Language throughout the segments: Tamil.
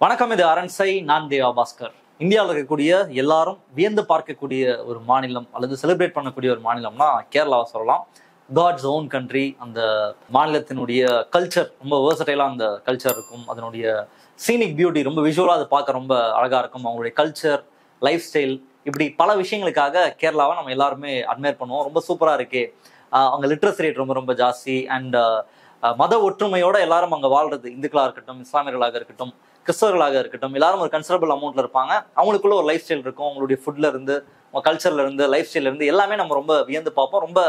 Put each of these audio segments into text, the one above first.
வணக்கம், இது அரண்சை. நான் தேவா பாஸ்கர். இந்தியாவில் இருக்கக்கூடிய எல்லாரும் வியந்து பார்க்கக்கூடிய ஒரு மாநிலம் அல்லது செலிப்ரேட் பண்ணக்கூடிய ஒரு மாநிலம்னா கேரளாவை சொல்லலாம். God's own country. அந்த மாநிலத்தினுடைய கல்ச்சர் ரொம்ப வேர்சடைலாக அந்த கல்ச்சர் இருக்கும். அதனுடைய சீனிக் பியூட்டி ரொம்ப விஷுவலாக அதை பார்க்க ரொம்ப அழகாக இருக்கும். அவங்களுடைய கல்ச்சர், லைஃப் ஸ்டைல், இப்படி பல விஷயங்களுக்காக கேரளாவை நம்ம எல்லாருமே அட்மையர் பண்ணுவோம். ரொம்ப சூப்பராக இருக்கே. அவங்க லிட்ரஸி ரேட் ரொம்ப ரொம்ப ஜாஸ்தி. அண்ட் மத ஒற்றுமையோட எல்லாரும் அங்கே வாழ்றது, இந்துக்களாக இருக்கட்டும், இஸ்லாமியர்களாக இருக்கட்டும், கிறிஸ்தவர்களாக இருக்கட்டும், எல்லாரும் ஒரு கன்சிடரபிள் அமௌண்ட்ல இருப்பாங்க. அவங்களுக்குள்ள ஒரு லைஃப் ஸ்டைல் இருக்கும். அவங்களுடைய ஃபுட்ல இருந்து, அவங்க கல்ச்சர்ல இருந்து, லைஃப் ஸ்டைல இருந்து எல்லாமே நம்ம ரொம்ப வியந்து பார்ப்போம். ரொம்ப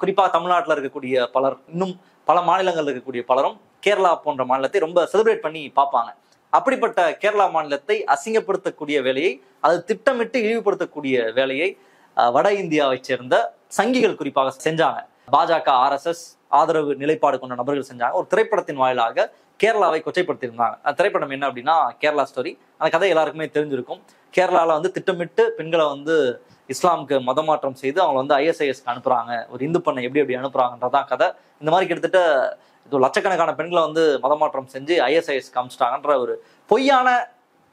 குறிப்பாக தமிழ்நாட்டில் இருக்கக்கூடிய பலர், இன்னும் பல மாநிலங்கள் இருக்கக்கூடிய பலரும் கேரளா போன்ற மாநிலத்தை ரொம்ப செலிப்ரேட் பண்ணி பார்ப்பாங்க. அப்படிப்பட்ட கேரளா மாநிலத்தை அசிங்கப்படுத்தக்கூடிய வேலையை, அது திட்டமிட்டு இழிவுபடுத்தக்கூடிய வேலையை வட இந்தியாவை சேர்ந்த சங்கிகள் குறிப்பாக செஞ்சாங்க. பாஜக, RSS ஆதரவு நிலைப்பாடு கொண்ட நபர்கள் செஞ்சாங்க. ஒரு திரைப்படத்தின் வாயிலாக கேரளாவை கொச்சைப்படுத்தியிருந்தாங்க. அந்த திரைப்படம் என்ன அப்படின்னா கேரளா ஸ்டோரி. அந்த கதை எல்லாருக்குமே தெரிஞ்சிருக்கும். கேரளாவில் திட்டமிட்டு பெண்களை இஸ்லாமுக்கு மதமாற்றம் செய்து அவங்க ISISக்கு அனுப்புறாங்க. ஒரு இந்து பெண்ணை எப்படி எப்படி அனுப்புறாங்கன்றதான் கதை. இந்த மாதிரி கிட்டத்தட்ட இது லட்சக்கணக்கான பெண்களை மதமாற்றம் செஞ்சு ISISக்கு அனுப்பிச்சிட்டாங்கன்ற ஒரு பொய்யான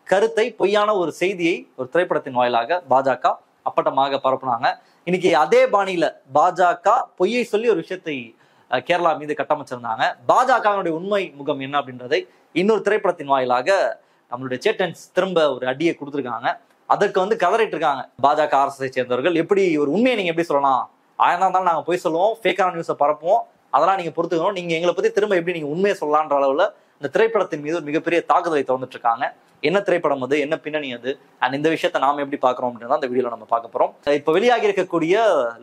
கருத்தை, பொய்யான ஒரு செய்தியை ஒரு திரைப்படத்தின் வாயிலாக பாஜக அப்பட்டமாக பரப்புனாங்க. இன்னைக்கு அதே பாணியில பாஜக பொய்யை சொல்லி ஒரு விஷயத்தை கேரளா மீது கட்டமைச்சிருந்தாங்க. பாஜகவினுடைய உண்மை முகம் என்ன அப்படின்றதை இன்னொரு திரைப்படத்தின் வாயிலாக நம்மளுடைய சேட்டன்ஸ் திரும்ப ஒரு அடியை கொடுத்துருக்காங்க. அதற்கு கதறிட்டு இருக்காங்க பாஜக, RSS சேர்ந்தவர்கள். எப்படி ஒரு உண்மையை நீங்க எப்படி சொல்லலாம்? 1000 இருந்தாலும் நாங்க போய் சொல்லுவோம், ஃபேக்கான நியூஸை பரப்புவோம், அதெல்லாம் நீங்க பொறுத்துக்கணும். நீங்க எங்களை பத்தி திரும்ப எப்படி நீங்க உண்மையை சொல்லலான்ற அளவுல இந்த திரைப்படத்தின் மீது ஒரு மிகப்பெரிய தாக்குதலை திறந்துட்டு இருக்காங்க. என்ன திரைப்படம் அது, என்ன பின்னணி அது, அண்ட் இந்த விஷயத்த நாம எப்படி பாக்குறோம் அப்படின்றத அந்த வீடியோல நம்ம பார்க்க போறோம். இப்ப வெளியாகி இருக்கக்கூடிய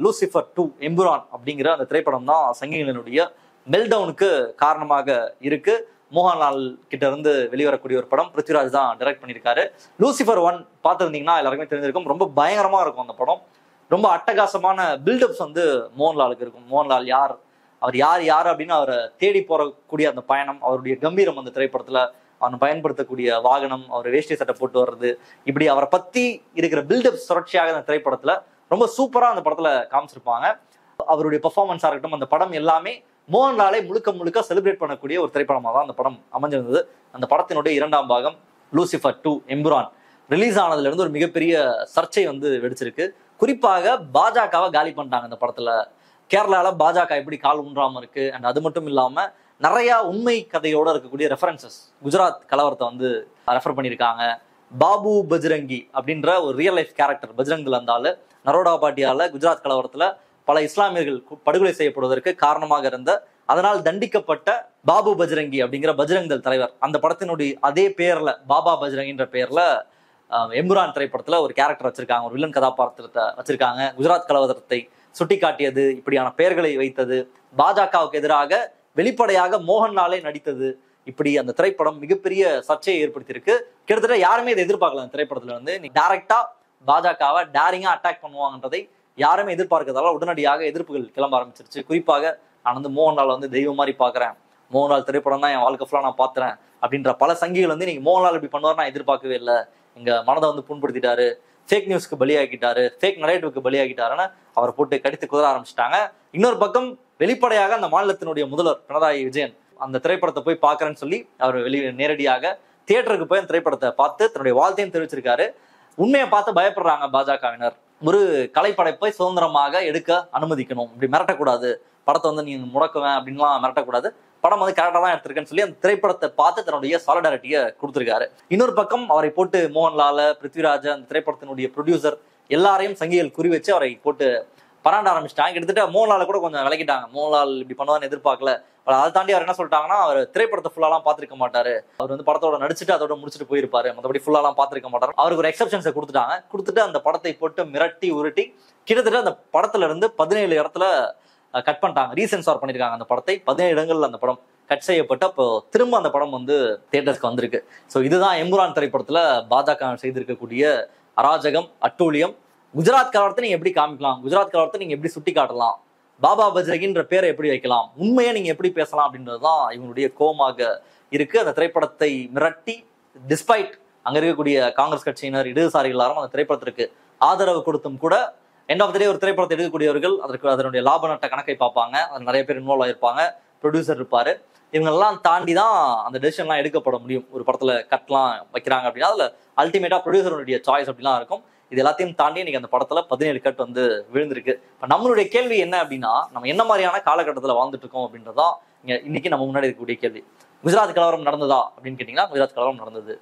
லூசிஃபர் 2 எம்புரான் அப்படிங்கிற அந்த திரைப்படம் தான் சங்கிகளினுடைய மெல்டவுனுக்கு காரணமாக இருக்கு. மோகன்லால் கிட்ட இருந்து வெளிவரக்கூடிய ஒரு படம். பிருத்விராஜ் தான் டைரக்ட் பண்ணியிருக்காரு. லூசிஃபர் 1 பார்த்துருந்தீங்கன்னா எல்லாருக்குமே தெரிஞ்சிருக்கும். ரொம்ப பயங்கரமா இருக்கும் அந்த படம். ரொம்ப அட்டகாசமான பில்டப்ஸ் மோகன்லாலுக்கு இருக்கும். மோகன்லால் யார், அவர் யார் யார் அப்படின்னு அவரை தேடி போறக்கூடிய அந்த பயணம், அவருடைய கம்பீரம் அந்த திரைப்படத்துல, அவன் பயன்படுத்தக்கூடிய வாகனம், அவர் வேஷ்டி சட்டை போட்டு வர்றது, இப்படி அவரை பத்தி இருக்கிற பில்டப் தொடர்ச்சியாக அந்த திரைப்படத்துல ரொம்ப சூப்பரா அந்த படத்துல காமிச்சிருப்பாங்க. அவருடைய பெர்ஃபார்மன்ஸா இருக்கட்டும், அந்த படம் எல்லாமே மோகன்லாலை முழுக்க முழுக்க செலிப்ரேட் பண்ணக்கூடிய ஒரு திரைப்படமாக தான் அந்த படம் அமைஞ்சிருந்தது. அந்த படத்தினுடைய 2ஆம் பாகம் லூசிஃபர் 2 எம்புரான் ரிலீஸ் ஆனதுல இருந்து ஒரு மிகப்பெரிய சர்ச்சை வெடிச்சிருக்கு. குறிப்பாக பாஜகவை காலி பண்ணிட்டாங்க அந்த படத்துல. கேரளால பாஜக எப்படி கால் ஊன்றாம இருக்கு. அண்ட் அது மட்டும் இல்லாம நிறைய உண்மை கதையோட இருக்கக்கூடிய ரெஃபரன்சஸ், குஜராத் கலவரத்தை ரெஃபர் பண்ணியிருக்காங்க. பாபு பஜ்ரங்கி அப்படின்ற ஒரு ரியல் லைஃப் கேரக்டர் பஜ்ரங்கில் இருந்தாலும் நரோடா பாட்டியால குஜராத் கலவரத்துல பல இஸ்லாமியர்கள் படுகொலை செய்யப்படுவதற்கு காரணமாக இருந்த, அதனால் தண்டிக்கப்பட்ட பாபு பஜ்ரங்கி அப்படிங்கிற பஜ்ரங் தள் தலைவர், அந்த படத்தினுடைய அதே பேர்ல பாபா பஜ்ரங்கின்ற பேர்ல எம்புரான் திரைப்படத்துல ஒரு கேரக்டர் வச்சிருக்காங்க, ஒரு வில்லன் கதாபாத்திரத்தை வச்சிருக்காங்க. குஜராத் கலவரத்தை சுட்டி காட்டியது, இப்படியான பெயர்களை வைத்தது, பாஜகவுக்கு எதிராக வெளிப்படையாக மோகன்லாலே நடித்தது, இப்படி அந்த திரைப்படம் மிகப்பெரிய சர்ச்சையை ஏற்படுத்தியிருக்கு. கிட்டத்தட்ட யாருமே இதை எதிர்பார்க்கல. அந்த திரைப்படத்துல நீ டைரக்டா பாஜகவை டேரிங்கா அட்டாக் பண்ணுவாங்கன்றதை யாருமே எதிர்பார்க்கறதால உடனடியாக எதிர்ப்புகள் கிளம்ப ஆரம்பிச்சிருச்சு. குறிப்பாக நான் மோகன்லால் தெய்வம் மாதிரி பாக்குறேன், மோகன்லால் திரைப்படம் தான் என் வாழ்க்கை ஃபுல்லா நான் பாத்துறேன் அப்படின்ற பல சங்கிகள் நீங்க மோகன்லால் இப்படி பண்ணுவார் நான் எதிர்பார்க்கவே இல்லை, எங்க மனதை புண்படுத்திட்டாரு, ஃபேக் நியூஸ்க்கு பலியாகிட்டாரு, ஃபேக் நரேட்டிவ்க்கு பலியாகிட்டாருன்னு அவரை போட்டு கடித்து குதிர ஆரம்பிச்சிட்டாங்க. இன்னொரு பக்கம் வெளிப்படையாக அந்த மாநிலத்தினுடைய முதல்வர் பினராயி விஜயன் அந்த திரைப்படத்தை போய் பார்க்கறேன்னு சொல்லி அவர் நேரடியாக தியேட்டருக்கு போய் அந்த திரைப்படத்தை பார்த்து தன்னுடைய வாழ்த்தையும் தெரிவிச்சிருக்காரு. உண்மையை பார்த்து பயப்படுறாங்க பாஜகவினர். ஒரு கலைப்படைப்பை சுதந்திரமாக எடுக்க அனுமதிக்கணும், இப்படி மிரட்டக்கூடாது, படத்தை நீங்க முடக்குவேன் அப்படின்லாம் மிரட்டக்கூடாது, படம் கரெக்டா தான் எடுத்திருக்கேன்னு சொல்லி அந்த திரைப்படத்தை பார்த்து தன்னுடைய சாலிடாரிட்டியை கொடுத்திருக்காரு. இன்னொரு பக்கம் அவரை போட்டு மோகன்லால, பிருத்விராஜ, அந்த திரைப்படத்தினுடைய ப்ரொடியூசர் எல்லாரையும் சங்கிகள் குறி வச்சு அவரை போட்டு பராண்ட ஆரம்பிச்சிட்டாங்க. கிட்டத்தட்ட மோகன்லால கூட கொஞ்சம் விளக்கிட்டாங்க. மோகன்லால் இப்படி பண்ணுவான்னு எதிர்பார்க்கல. அதை தாண்டி அவர் என்ன சொல்லிட்டாங்கன்னா, அவர் திரைப்படத்தை ஃபுல்லாலாம் பார்த்திருக்க மாட்டாரு, அவர் படத்தோட நடிச்சுட்டு அதோட முடிச்சுட்டு போயிருப்பாரு, மற்றபடி ஃபுல்லாலாம் பார்த்திருக்க மாட்டாரு. அவருக்கு ஒரு எக்ஸப்ஷன்ஸை கொடுத்துட்டாங்க. கொடுத்துட்டு அந்த படத்தை போட்டு மிரட்டி உருட்டி கிட்டத்தட்ட அந்த படத்துல இருந்து 17 இடத்துல கட் பண்ணிட்டாங்க, ரீசென்சார் பண்ணிருக்காங்க. அந்த படத்தை 17 இடங்கள்ல அந்த படம் கட் செய்யப்பட்டு அப்போ திரும்ப அந்த படம் தியேட்டர்ஸ்க்கு வந்திருக்கு. ஸோ இதுதான் எம்புரான் திரைப்படத்துல பாஜக செய்திருக்கக்கூடிய அராஜகம், அட்டூழியம். குஜராத் கலவரத்தை நீங்க எப்படி காமிக்கலாம், குஜராத் கலவரத்தை நீங்க எப்படி சுட்டி காட்டலாம், பாபா பஜ்ரங்கின்ற பேரை எப்படி வைக்கலாம், உண்மையை நீங்க எப்படி பேசலாம் அப்படின்றதுதான் இவங்களுடைய கோபமாக இருக்கு. அந்த திரைப்படத்தை மிரட்டி டிஸ்பைட் அங்க இருக்கக்கூடிய காங்கிரஸ் கட்சியினர், இடதுசாரிகள் எல்லாரும் அந்த திரைப்படத்திற்கு ஆதரவு கொடுத்தும் கூட எண்ட் ஆஃப் த டே ஒரு திரைப்படத்தை எடுக்கக்கூடியவர்கள் அதனுடைய லாப நட்ட கணக்கை பார்ப்பாங்க. அது நிறைய பேர் இன்வால்வ் ஆயிருப்பாங்க, ப்ரொடியூசர் இருப்பாரு. இவங்கெல்லாம் தாண்டி தான் அந்த டெசிஷன்லாம் எடுக்கப்பட முடியும். ஒரு படத்துல கட்லாம் வைக்கிறாங்க அப்படின்னா அதுல அல்டிமேட்டா ப்ரொடியூசருடைய சாய்ஸ் அப்படிலாம் இருக்கும். இது எல்லாத்தையும் தாண்டி இன்னைக்கு அந்த படத்துல 17 கட் வந்து விழுந்திருக்கு. இப்ப நம்மளுடைய கேள்வி என்ன அப்படின்னா, நம்ம என்ன மாதிரியான காலகட்டத்துல வாழ்ந்துட்டு இருக்கோம் அப்படின்றதான் இன்னைக்கு நம்ம முன்னாடி இருக்கக்கூடிய கேள்வி. குஜராத் கலவரம் நடந்ததா அப்படின்னு கேட்டீங்கன்னா குஜராத் கலவரம் நடந்தது.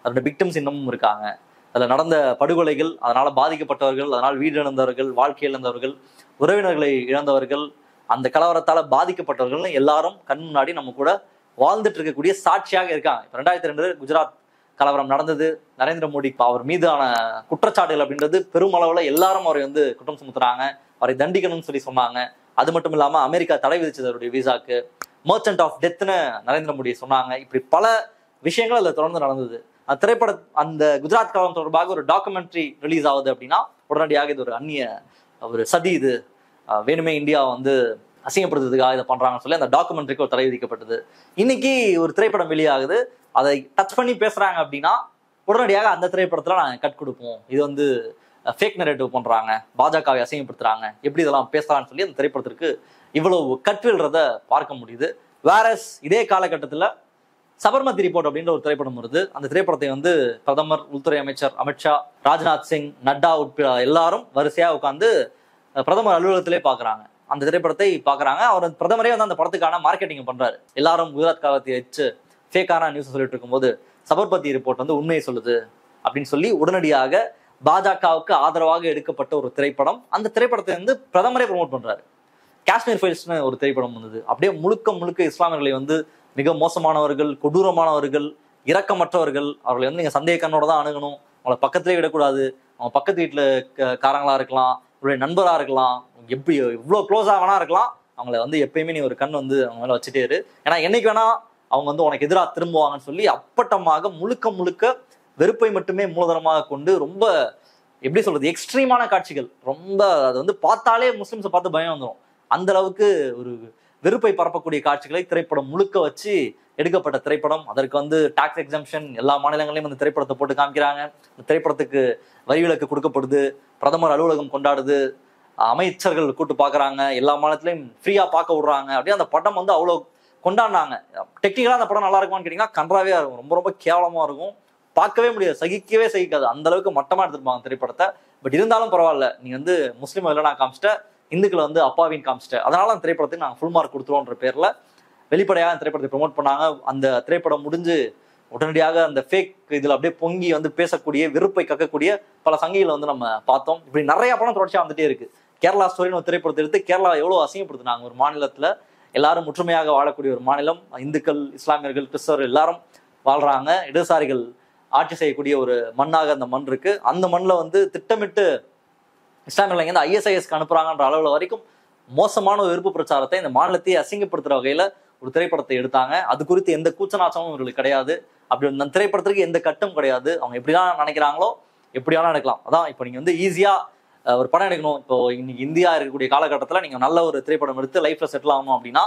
அதோட விக்டிம்ஸ் இன்னமும் இருக்காங்க. அதுல நடந்த படுகொலைகள், அதனால பாதிக்கப்பட்டவர்கள், அதனால் வீடு இழந்தவர்கள், வாழ்க்கை இழந்தவர்கள், உறவினர்களை இழந்தவர்கள், அந்த கலவரத்தால பாதிக்கப்பட்டவர்கள் எல்லாரும் கண் முன்னாடி நம்ம கூட வாழ்ந்துட்டு இருக்கக்கூடிய சாட்சியாக இருக்காங்க. இப்ப 2002 குஜராத் கலவரம் நடந்தது. நரேந்திர மோடி அவர் மீதான குற்றச்சாட்டுகள் அப்படின்றது பெருமளவுல எல்லாரும் அவரை வந்து குற்றம் சுமத்துறாங்க. அவரை தண்டிக்கணும்னு சொல்லி சொன்னாங்க. அது மட்டும் இல்லாம அமெரிக்கா தடை விதிச்சது அவருடைய விசாக்கு. மர்ச்சன்ட் ஆஃப் டெத்னு நரேந்திர மோடி சொன்னாங்க. இப்படி பல விஷயங்கள் அதுல தொடர்ந்து நடந்தது. அந்த திரைப்படம் அந்த குஜராத் கலவரம் தொடர்பாக ஒரு டாக்குமெண்ட்ரி ரிலீஸ் ஆகுது அப்படின்னா உடனடியாக இது ஒரு அந்நிய ஒரு சதி, இது வேணுமே இந்தியா வந்து அசிங்கப்படுத்துறதுக்காக இதை பண்றாங்கன்னு சொல்லி அந்த டாக்குமெண்ட்ரிக்கு ஒரு தடை விதிக்கப்பட்டது. இன்னைக்கு ஒரு திரைப்படம் வெளியாகுது, அதை டச் பண்ணி பேசுறாங்க அப்படின்னா உடனடியாக அந்த திரைப்படத்துல நாங்க கட் கொடுப்போம், இது வந்து ஃபேக் நரேட்டிவ் பண்றாங்க, பாஜகவை அசிங்கப்படுத்துறாங்க, எப்படி இதெல்லாம் பேசலாம்னு சொல்லி அந்த திரைப்படத்திற்கு இவ்வளவு கட் விழுறத பார்க்க முடியுது. வேறஸ் இதே காலகட்டத்துல சபர்மதி ரிப்போர்ட் அப்படின்ற ஒரு திரைப்படம் வருது. அந்த திரைப்படத்தை வந்து பிரதமர், உள்துறை அமைச்சர் அமித்ஷா, ராஜ்நாத் சிங், நட்டா உட்பட எல்லாரும் வரிசையா உட்காந்து பிரதமர் அலுவலகத்திலே பாக்குறாங்க. அந்த திரைப்படத்தை பாக்குறாங்க. அவர் பிரதமரே வந்து அந்த படத்துக்கான மார்க்கெட்டிங் பண்றாரு. எல்லாரும் குஜராத் கலவரத்தை வச்சு ஃபேக்கான நியூஸ் சொல்லிட்டு இருக்கும்போது சபர்மதி ரிப்போர்ட் வந்து உண்மையை சொல்லுது அப்படின்னு சொல்லி உடனடியாக பாஜகவுக்கு ஆதரவாக எடுக்கப்பட்ட ஒரு திரைப்படம். அந்த திரைப்படத்தை வந்து பிரதமரே ப்ரமோட் பண்றாரு. காஷ்மீர் ஃபைல்ஸ்னு ஒரு திரைப்படம் வந்தது. அப்படியே முழுக்க முழுக்க இஸ்லாமியர்களை வந்து மிக மோசமானவர்கள், கொடூரமானவர்கள், இரக்கமற்றவர்கள், அவர்களை வந்து நீங்க சந்தேக கண்ணோட தான் அணுகணும், அவங்கள பக்கத்திலே விடக்கூடாது, அவங்க பக்கத்து வீட்டுல காரங்களா இருக்கலாம், உங்களுடைய நண்பரா இருக்கலாம், எப்படி இவ்வளவு க்ளோஸா வேணா இருக்கலாம், அவங்கள வந்து எப்பயுமே நீ ஒரு கண் வந்து அவங்க மேல வச்சுட்டே இரு, ஏன்னா என்னைக்கு வேணா அவங்க வந்து உனக்கு எதிராக திரும்புவாங்கன்னு சொல்லி அப்பட்டமாக முழுக்க முழுக்க வெறுப்பை மட்டுமே மூலதனமாக கொண்டு ரொம்ப எப்படி சொல்றது எக்ஸ்ட்ரீமான காட்சிகள், ரொம்ப அது வந்து பார்த்தாலே முஸ்லிம்ஸை பார்த்து பயம் வந்துடும். அந்த அளவுக்கு ஒரு வெறுப்பை பரப்பக்கூடிய காட்சிகளை திரைப்படம் முழுக்க வச்சு எடுக்கப்பட்ட திரைப்படம். அதற்கு வந்து டாக்ஸ் எக்ஸம்ஷன் எல்லா மாநிலங்களையும் அந்த திரைப்படத்தை போட்டு காமிக்கிறாங்க. இந்த திரைப்படத்துக்கு வரி விலக்கு கொடுக்கப்படுது, பிரதமர் அலுவலகம் கொண்டாடுது, அமைச்சர்கள் கூட்டு பாக்குறாங்க, எல்லா மாநிலத்திலையும் ஃப்ரீயா பார்க்க விடுறாங்க. அப்படியே அந்த படம் வந்து அவ்வளவு கொண்டாடினாங்க. டெக்னிக்கலா அந்த படம் நல்லா இருக்குமான்னு கேட்டீங்கன்னா கன்றாவே இருக்கும், ரொம்ப ரொம்ப கேவலமா இருக்கும், பார்க்கவே முடியாது, சகிக்கவே சகிக்காது, அந்த அளவுக்கு மட்டமா எடுத்துருப்பாங்க திரைப்படத்தை. பட் இருந்தாலும் பரவாயில்ல, நீ வந்து முஸ்லீம் இல்லைனா காமிச்சிட்ட, இந்துக்களை வந்து அப்பாவின் காமிச்சிட்ட, அதனால அந்த திரைப்படத்துக்கு நாங்கள் ஃபுல் மார்க் கொடுத்துருவோன்ற பேர்ல வெளிப்படையாக அந்த திரைப்படத்தை ப்ரொமோட் பண்ணாங்க. அந்த திரைப்படம் முடிஞ்சு உடனடியாக அந்த ஃபேக் இதுல அப்படியே பொங்கி வந்து பேசக்கூடிய, வெறுப்பை கக்கக்கூடிய பல சங்கிகளை வந்து நம்ம பார்த்தோம். இப்படி நிறைய படம் தொடர்ச்சியா வந்துட்டே இருக்கு. கேரளா ஸ்டோரின்னு ஒரு திரைப்படத்தை எடுத்து கேரளா எவ்வளவு அசிங்கப்படுத்தினாங்க. ஒரு மாநிலத்துல எல்லாரும் ஒற்றுமையாக வாழக்கூடிய ஒரு மாநிலம், இந்துக்கள், இஸ்லாமியர்கள், கிறிஸ்தவர்கள் எல்லாரும் வாழ்றாங்க, இடதுசாரிகள் ஆட்சி செய்யக்கூடிய ஒரு மண்ணாக அந்த மண் இருக்கு. அந்த மண்ணில் வந்து திட்டமிட்டு இஸ்லாமியர்கள் இருந்து ISISக்கு அனுப்புறாங்கன்ற அளவுல வரைக்கும் மோசமான ஒரு வெறுப்பு பிரச்சாரத்தை இந்த மாநிலத்தையே அசிங்கப்படுத்துற வகையில ஒரு திரைப்படத்தை எடுத்தாங்க. அது குறித்து எந்த கூச்சநாச்சமும் இவர்களுக்கு கிடையாது. அப்படி அந்த திரைப்படத்திற்கு எந்த கட்டும் கிடையாது. அவங்க எப்படிதான் நினைக்கிறாங்களோ எப்படியாலும் எடுக்கலாம். அதான் இப்போ நீங்க வந்து ஈஸியா ஒரு படம் எடுக்கணும், இப்போ இன்னைக்கு இந்தியா இருக்கக்கூடிய காலகட்டத்தில் நீங்க நல்ல ஒரு திரைப்படம் எடுத்து லைஃப்ல செட்டில் ஆகணும் அப்படின்னா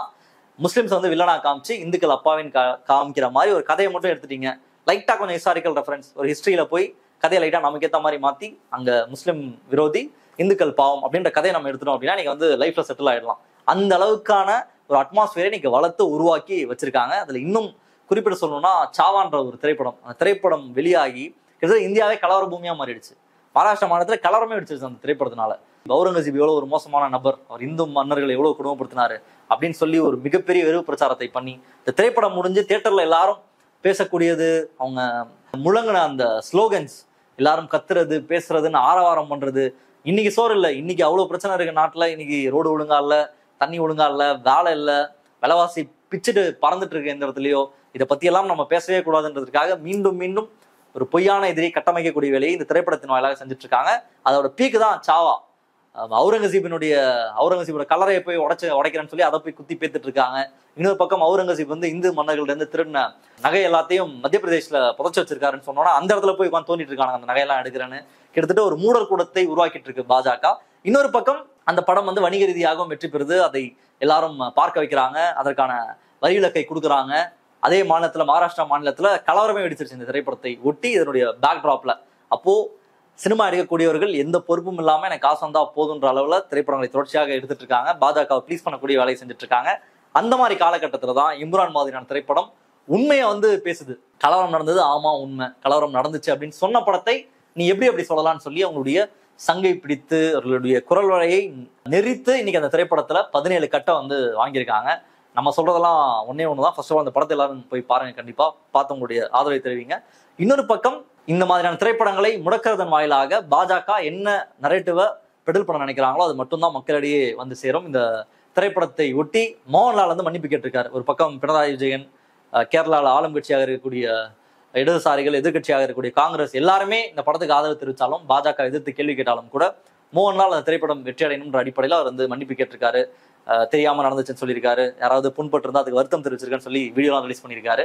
முஸ்லிம்ஸ் வந்து வில்லனா காமிச்சு இந்துக்கள் அப்பாவின் காமிக்கிற மாதிரி ஒரு கதையை மட்டும் எடுத்துட்டீங்க, லைட்டா கொஞ்சம் ஹிஸ்டாரிக்கல் ரெஃபரன்ஸ், ஒரு ஹிஸ்டரியில போய் கதையை லைட்டா நமக்கு ஏற்ற மாதிரி மாத்தி அங்க முஸ்லிம் விரோதி, இந்துக்கள் பாவம் அப்படின்ற கதையை நம்ம எடுத்துட்டோம் அப்படின்னா நீங்க வந்து லைஃப்ல செட்டில் ஆயிடலாம். அந்த அளவுக்கான ஒரு அட்மாஸ்பியரை நீங்க வளர்த்து உருவாக்கி வச்சிருக்காங்க. அதுல இன்னும் குறிப்பிட்டு சொல்லணும்னா சாவான்ற ஒரு திரைப்படம், அந்த திரைப்படம் வெளியாகி கிட்டத்தட்ட இந்தியாவே கலவர பூமியா மாறிடுச்சு. மகாராஷ்டிரா மாநிலத்துல கலவரமே அடிச்சிருச்சு அந்த திரைப்படத்தினால. அவுரங்கசீப் எவ்வளவு ஒரு மோசமான நபர், அவர் இந்து மன்னர்களை எவ்வளவு குடும்பப்படுத்தினாரு அப்படின்னு சொல்லி ஒரு மிகப்பெரிய வெறுப்பு பிரச்சாரத்தை பண்ணி இந்த திரைப்படம் முடிஞ்சு தியேட்டர்ல எல்லாரும் பேசக்கூடியது, அவங்க முழங்கின அந்த ஸ்லோகன்ஸ், எல்லாரும் கத்துறது, பேசுறதுன்னு ஆரவாரம் பண்றது. இன்னைக்கு சோறு இல்லை, இன்னைக்கு அவ்வளவு பிரச்சனை இருக்கு நாட்டுல, இன்னைக்கு ரோடு ஒழுங்கா இல்ல, தண்ணி ஒழுங்கா இல்ல, வேலை இல்லை, விலைவாசி பிச்சுட்டு பறந்துட்டு இருக்கு எந்த இடத்துலயோ, இதை பத்தி எல்லாம் நம்ம பேசவே கூடாதுன்றதுக்காக மீண்டும் மீண்டும் ஒரு பொய்யான எதிரியை கட்டமைக்கக்கூடிய வேலையை இந்த திரைப்படத்தின் வாயிலாக செஞ்சுட்டு இருக்காங்க. அதோட பீக்கு தான் சாவா. அவுரங்கசீபோட கலரையை போய் உடைக்கிறேன்னு சொல்லி அதை போய் குத்தி பேத்துட்டு இருக்காங்க. இன்னொரு பக்கம் அவுரங்கசீப் வந்து இந்து மன்னர்கள்ட்ட இருந்து திருடின நகை எல்லாத்தையும் மத்திய பிரதேஷ்ல புதைச்சு வச்சிருக்காருன்னு சொன்னோன்னா அந்த இடத்துல போய் உட்காந்து தோண்டிட்டு இருக்காங்க, அந்த நகையெல்லாம் எடுக்கிறேன்னு. கிட்டத்தட்ட ஒரு மூடர் கூடத்தை உருவாக்கிட்டு இருக்கு பாஜக. இன்னொரு பக்கம் அந்த படம் வந்து வணிக ரீதியாகவும் வெற்றி பெறுது, அதை எல்லாரும் பார்க்க வைக்கிறாங்க, அதற்கான வரி விலக்கை கொடுக்குறாங்க. அதே மாநிலத்துல, மகாராஷ்டிரா மாநிலத்துல கலவரமே வெடிச்சிருச்சு இந்த திரைப்படத்தை ஒட்டி, இதனுடைய பேக்ட்ராப்ல. அப்போ சினிமா எடுக்கக்கூடியவர்கள் எந்த பொறுப்பும் இல்லாம எனக்கு காசு வந்தா போதுன்ற அளவுல திரைப்படங்களை தொடர்ச்சியாக எடுத்துட்டு இருக்காங்க. பாஜகவை ப்ளீஸ் பண்ணக்கூடிய வேலையை செஞ்சுட்டு இருக்காங்க. அந்த மாதிரி காலகட்டத்தில் தான் இம்ரான் மாதிரியான திரைப்படம் உண்மையை வந்து பேசுது. கலவரம் நடந்தது, ஆமா உண்மை, கலவரம் நடந்துச்சு அப்படின்னு சொன்ன படத்தை நீ எப்படி சொல்லலாம்னு சொல்லி அவங்களுடைய சங்கை பிடித்து அவர்களுடைய குரல் வலையை நெறித்து இன்னைக்கு அந்த திரைப்படத்துல 17 கட்டை வந்து வாங்கியிருக்காங்க. நம்ம சொல்றதெல்லாம் ஒன்னே ஒண்ணுதான். ஃபர்ஸ்ட் ஆஃப் ஆல் அந்த படத்தை எல்லாரும் போய் பாருங்க, கண்டிப்பா பார்த்து உங்களுடைய ஆதரவை தெரிவிங்க. இன்னொரு பக்கம் இந்த மாதிரியான திரைப்படங்களை முடக்கிறதன் வாயிலாக பாஜக என்ன நரேட்டிவை பெடல் பண்ண நினைக்கிறாங்களோ அது மட்டும்தான் மக்களிடையே வந்து சேரும். இந்த திரைப்படத்தை ஒட்டி மோகன்லால் வந்து மன்னிப்பு கேட்டிருக்காரு. ஒரு பக்கம் பினராயி விஜயன், கேரளாவில் ஆளும் கட்சியாக இருக்கக்கூடிய இடதுசாரிகள், எதிர்கட்சியாக இருக்கக்கூடிய காங்கிரஸ் எல்லாருமே இந்த படத்துக்கு ஆதரவு தெரிவித்தாலும், பாஜக எதிர்த்து கேள்வி கேட்டாலும் கூட மோகன்லால் அந்த திரைப்படம் வெற்றி அடையணும்ன்ற அடிப்படையில் அவர் வந்து மன்னிப்பு கேட்டிருக்காரு. தெரியாம நடந்துச்சுன்னு சொல்லியிருக்காரு. யாராவது புண்பட்டு இருந்தா அதுக்கு வருத்தம் தெரிவிச்சிருக்கான்னு சொல்லி வீடியோலாம் ரிலீஸ் பண்ணியிருக்காரு.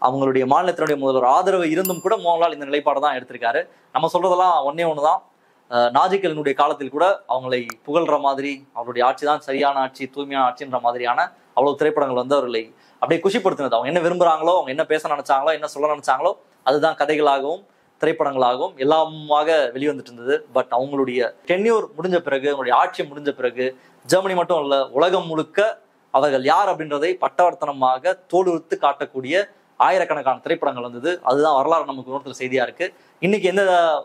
அவங்களுடைய மாநிலத்தினுடைய முதல்வர் ஆதரவு இருந்தும் கூட மோகன்லால் இந்த நிலைப்பாடு தான் எடுத்திருக்காரு. நம்ம சொல்றதெல்லாம் ஒன்னே ஒண்ணுதான். நாஜிக்களினுடைய காலத்தில் கூட அவங்களை புகழ்ற மாதிரி அவருடைய ஆட்சி தான் சரியான ஆட்சி, தூய்மையான ஆட்சின்ற மாதிரியான அவ்வளவு திரைப்படங்கள் வந்து அவர்களை அப்படியே குஷிப்படுத்தினது. அவங்க என்ன விரும்புறாங்களோ, அவங்க என்ன பேச நினைச்சாங்களோ, என்ன சொல்ல நினைச்சாங்களோ அதுதான் கதைகளாகவும் திரைப்படங்களாகவும் எல்லாமாக வெளிவந்துட்டு இருந்தது. பட் அவங்களுடைய டென்யூர் முடிஞ்ச பிறகு, அவங்களுடைய ஆட்சி முடிஞ்ச பிறகு ஜெர்மனி மட்டும் இல்ல, உலகம் முழுக்க அவர்கள் யார் அப்படின்றதை பட்டவர்த்தனமாக தோலுறுத்து காட்டக்கூடிய ஆயிரக்கணக்கான திரைப்படங்கள் வந்தது. அதுதான் வரலாறு நமக்கு உணர்த்துற செய்தியா இருக்கு. இன்னைக்கு எந்த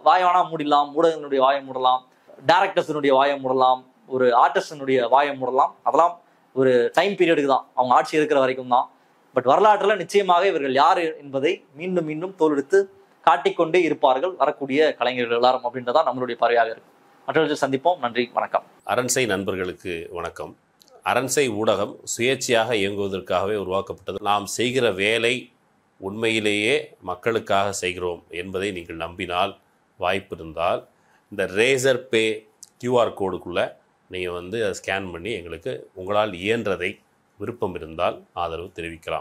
வாயை வேணா மூடிடலாம், ஊடகங்களுடைய வாயை மூடலாம், டைரக்டர்ஸினுடைய வாயை மூடலாம், ஒரு ஆர்டிஸ்டினுடைய வாயை மூடலாம். அதெல்லாம் ஒரு டைம் பீரியடுக்கு தான், அவங்க ஆட்சி இருக்கிற வரைக்கும் தான். பட் வரலாற்றுல நிச்சயமாக இவர்கள் யார் என்பதை மீண்டும் மீண்டும் தோலெடுத்து காட்டிக்கொண்டே இருப்பார்கள் வரக்கூடிய கலைஞர்கள் எல்லாரும் அப்படின்றதான் நம்மளுடைய பார்வையாக இருக்கு. மற்றவர்கள் சந்திப்போம். நன்றி, வணக்கம். அரண்சை நண்பர்களுக்கு வணக்கம். அரண்சை ஊடகம் சுயேட்சையாக இயங்குவதற்காகவே உருவாக்கப்பட்டது. நாம் செய்கிற வேலை உண்மையிலேயே மக்களுக்காக செய்கிறோம் என்பதை நீங்கள் நம்பினால், வாய்ப்பு இருந்தால் இந்த ரேசர் பே கியூஆர் கோடுக்குள்ளே நீங்கள் வந்து அதை ஸ்கேன் பண்ணி எங்களுக்கு உங்களால் இயன்றதை விருப்பம் இருந்தால் ஆதரவு தெரிவிக்கலாம்.